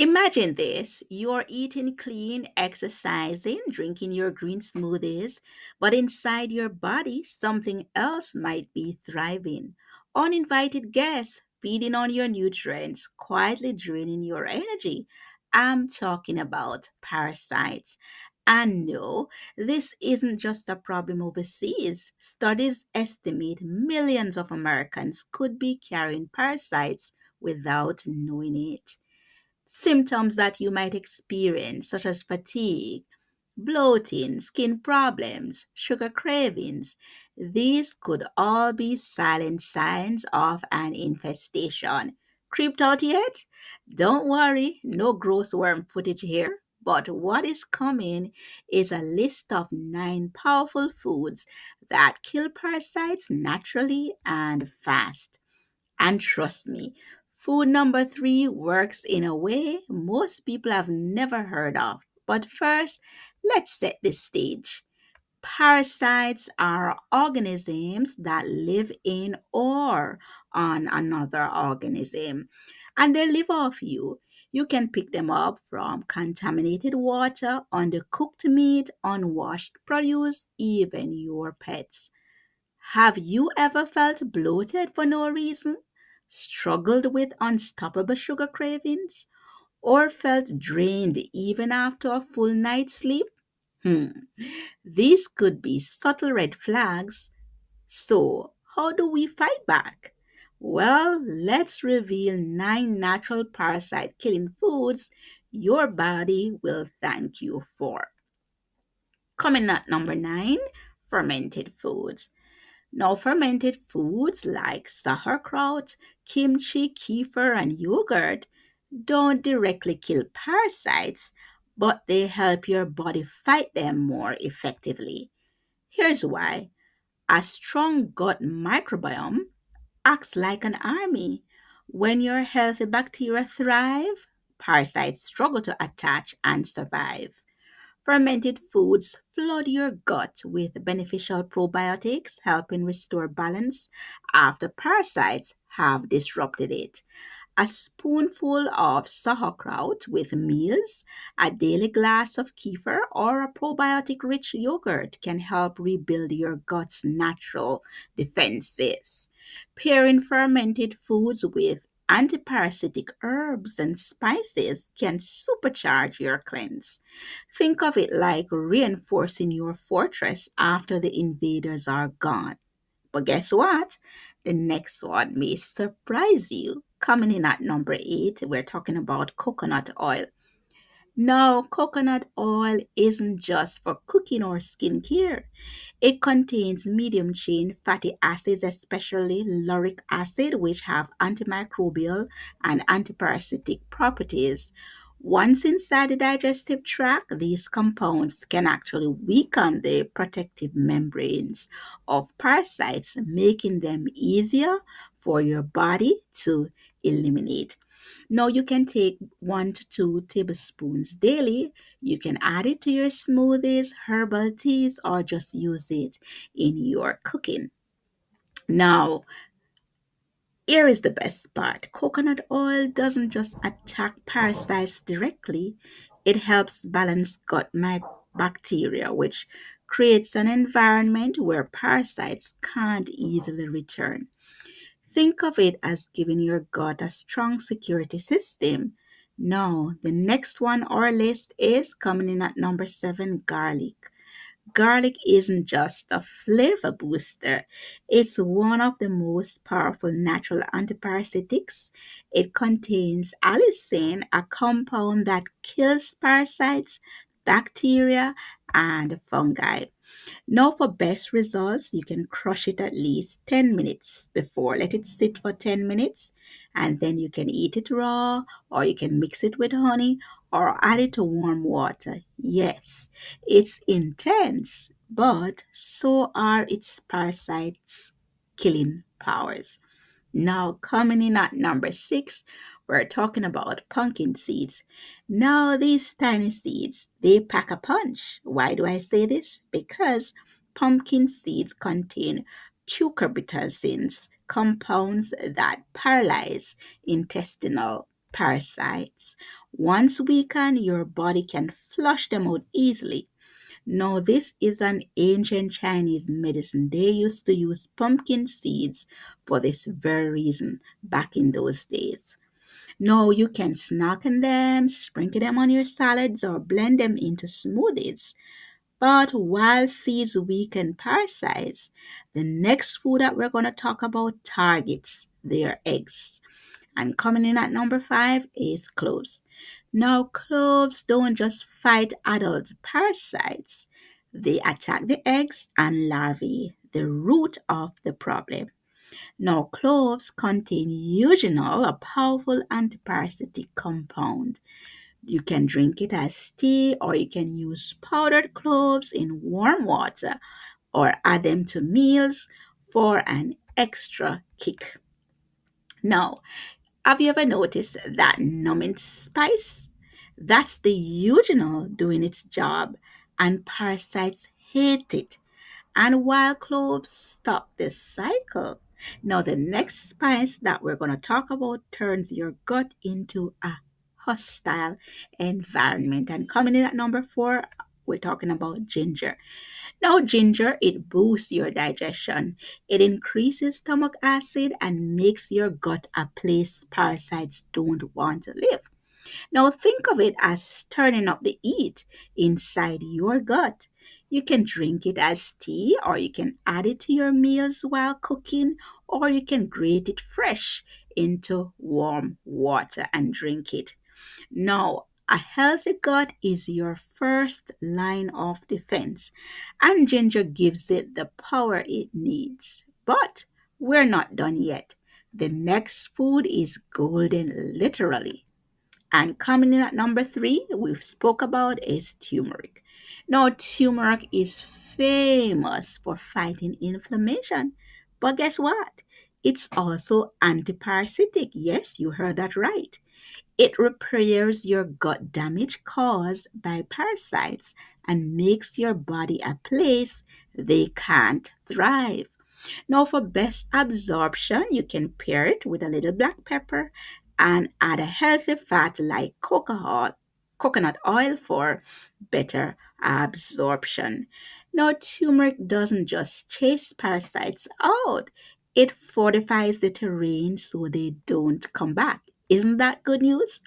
Imagine this: you're eating clean, exercising, drinking your green smoothies, but inside your body, something else might be thriving. Uninvited guests feeding on your nutrients, quietly draining your energy. I'm talking about parasites. And no, this isn't just a problem overseas. Studies estimate millions of Americans could be carrying parasites without knowing it. Symptoms that you might experience, such as fatigue, bloating, skin problems, sugar cravings, these could all be silent signs of an infestation. Creeped out yet? Don't worry, no gross worm footage here. But what is coming is a list of 9 powerful foods that kill parasites naturally and fast. And trust me, food number 3 works in a way most people have never heard of. But first, let's set the stage. Parasites are organisms that live in or on another organism, and they live off you. You can pick them up from contaminated water, undercooked meat, unwashed produce, even your pets. Have you ever felt bloated for no reason? Struggled with unstoppable sugar cravings? Or felt drained even after a full night's sleep? Hmm. These could be subtle red flags. So, how do we fight back? Well, let's reveal 9 natural parasite killing foods your body will thank you for. Coming at number 9, fermented foods. Now, fermented foods like sauerkraut, kimchi, kefir, and yogurt don't directly kill parasites, but they help your body fight them more effectively. Here's why: a strong gut microbiome acts like an army. When your healthy bacteria thrive, parasites struggle to attach and survive. Fermented foods flood your gut with beneficial probiotics, helping restore balance after parasites have disrupted it. A spoonful of sauerkraut with meals, a daily glass of kefir, or a probiotic rich yogurt can help rebuild your gut's natural defenses. Pairing fermented foods with antiparasitic herbs and spices can supercharge your cleanse. Think of it like reinforcing your fortress after the invaders are gone. But guess what? The next one may surprise you. Coming in at number 8, we're talking about coconut oil. No, coconut oil isn't just for cooking or skincare. It contains medium chain fatty acids, especially lauric acid, which have antimicrobial and antiparasitic properties. Once inside the digestive tract, these compounds can actually weaken the protective membranes of parasites, making them easier for your body to eliminate. Now, you can take 1 to 2 tablespoons daily. You can add it to your smoothies, herbal teas, or just use it in your cooking. Now, here is the best part: coconut oil doesn't just attack parasites directly, it helps balance bacteria, which creates an environment where parasites can't easily return. Think of it as giving your gut a strong security system. Now, the next one on our list is coming in at number 7: garlic. Garlic isn't just a flavor booster, it's one of the most powerful natural antiparasitics. It contains allicin, a compound that kills parasites, bacteria, and fungi. Now, for best results, you can crush it at least 10 minutes before. Let it sit for 10 minutes, and then you can eat it raw, or you can mix it with honey, or add it to warm water. Yes, it's intense, but so are its parasites killing powers. Now, coming in at number 6, we're talking about pumpkin seeds. Now, these tiny seeds, they pack a punch. Why do I say this? Because pumpkin seeds contain cucurbitacins, compounds that paralyze intestinal parasites. Once weakened, your body can flush them out easily. Now, this is an ancient Chinese medicine. They used to use pumpkin seeds for this very reason back in those days. Now, you can snack on them, sprinkle them on your salads, or blend them into smoothies. But while seeds weaken parasites, the next food that we're going to talk about targets their eggs. And coming in at number five is cloves. Now, cloves don't just fight adult parasites, they attack the eggs and larvae, the root of the problem. Now, cloves contain eugenol, a powerful antiparasitic compound. You can drink it as tea, or you can use powdered cloves in warm water, or add them to meals for an extra kick. Now, have you ever noticed that numbing spice? That's the eugenol doing its job, and parasites hate it. And while cloves stop this cycle, now the next spice that we're going to talk about turns your gut into a hostile environment. And coming in at number four, we're talking about ginger. Now, ginger, it boosts your digestion. It increases stomach acid and makes your gut a place parasites don't want to live. Now, think of it as turning up the heat inside your gut. You can drink it as tea, or you can add it to your meals while cooking, or you can grate it fresh into warm water and drink it. Now, a healthy gut is your first line of defense, and ginger gives it the power it needs. But we're not done yet. The next food is golden, literally. And coming in at number three, we've spoke about is turmeric. Now, turmeric is famous for fighting inflammation. But guess what? It's also antiparasitic. Yes, you heard that right. It repairs your gut damage caused by parasites and makes your body a place they can't thrive. Now, for best absorption, you can pair it with a little black pepper and add a healthy fat like coconut oil for better absorption. Now, turmeric doesn't just chase parasites out, it fortifies the terrain so they don't come back. Isn't that good news?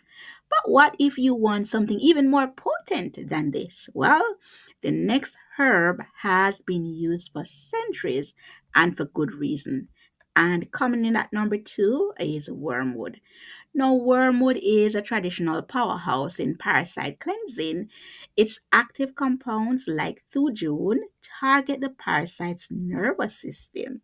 But what if you want something even more potent than this? Well, the next herb has been used for centuries and for good reason. And coming in at number two is wormwood. Now, wormwood is a traditional powerhouse in parasite cleansing. Its active compounds, like thujone, target the parasite's nervous system.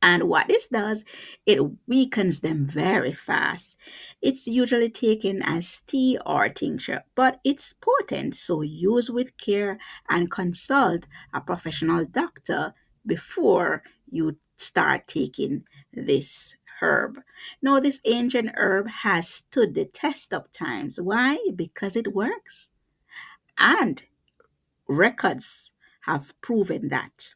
And what this does, it weakens them very fast. It's usually taken as tea or tincture, but it's potent, so use with care and consult a professional doctor before you start taking this herb. Now, this ancient herb has stood the test of times. Why? Because it works. And records have proven that.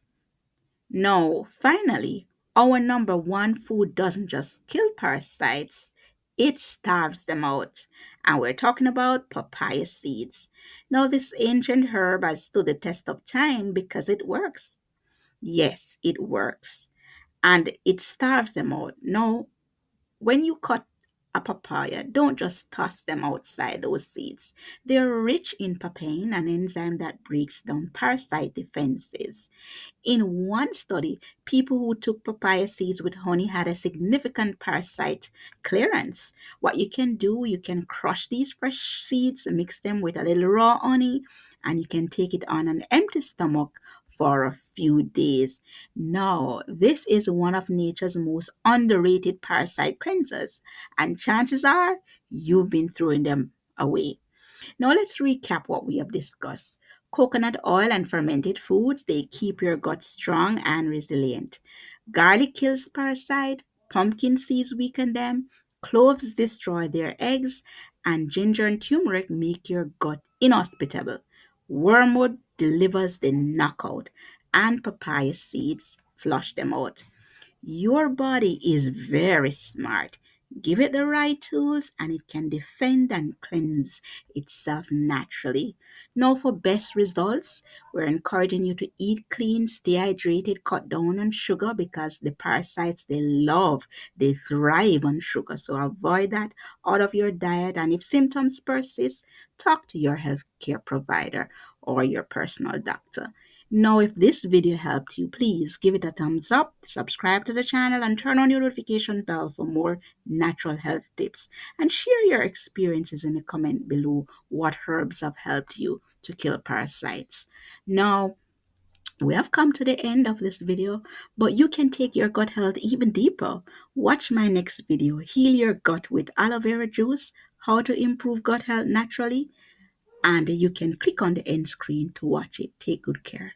No, finally, our number one food doesn't just kill parasites, it starves them out. And we're talking about papaya seeds. Now, this ancient herb has stood the test of time because it works. Yes, it works. And it starves them out. No, when you cut a papaya, don't just toss them outside those seeds. They're rich in papain, an enzyme that breaks down parasite defenses. In one study, people who took papaya seeds with honey had a significant parasite clearance. What you can do, you can crush these fresh seeds, mix them with a little raw honey, and you can take it on an empty stomach for a few days. Now, this is one of nature's most underrated parasite cleansers, and chances are you've been throwing them away. Now let's recap what we have discussed. Coconut oil and fermented foods, they keep your gut strong and resilient. Garlic kills parasite, pumpkin seeds weaken them, cloves destroy their eggs, and ginger and turmeric make your gut inhospitable. Wormwood delivers the knockout, and papaya seeds flush them out. Your body is very smart. Give it the right tools and it can defend and cleanse itself naturally. Now, for best results, we're encouraging you to eat clean, stay hydrated, cut down on sugar because the parasites they thrive on sugar. So avoid that out of your diet. And if symptoms persist, talk to your healthcare provider or your personal doctor. Now, if this video helped you, please give it a thumbs up, subscribe to the channel, and turn on your notification bell for more natural health tips. And share your experiences in the comment below what herbs have helped you to kill parasites. Now, we have come to the end of this video, but you can take your gut health even deeper. Watch my next video, Heal Your Gut with Aloe Vera Juice, How to Improve Gut Health Naturally, and you can click on the end screen to watch it. Take good care.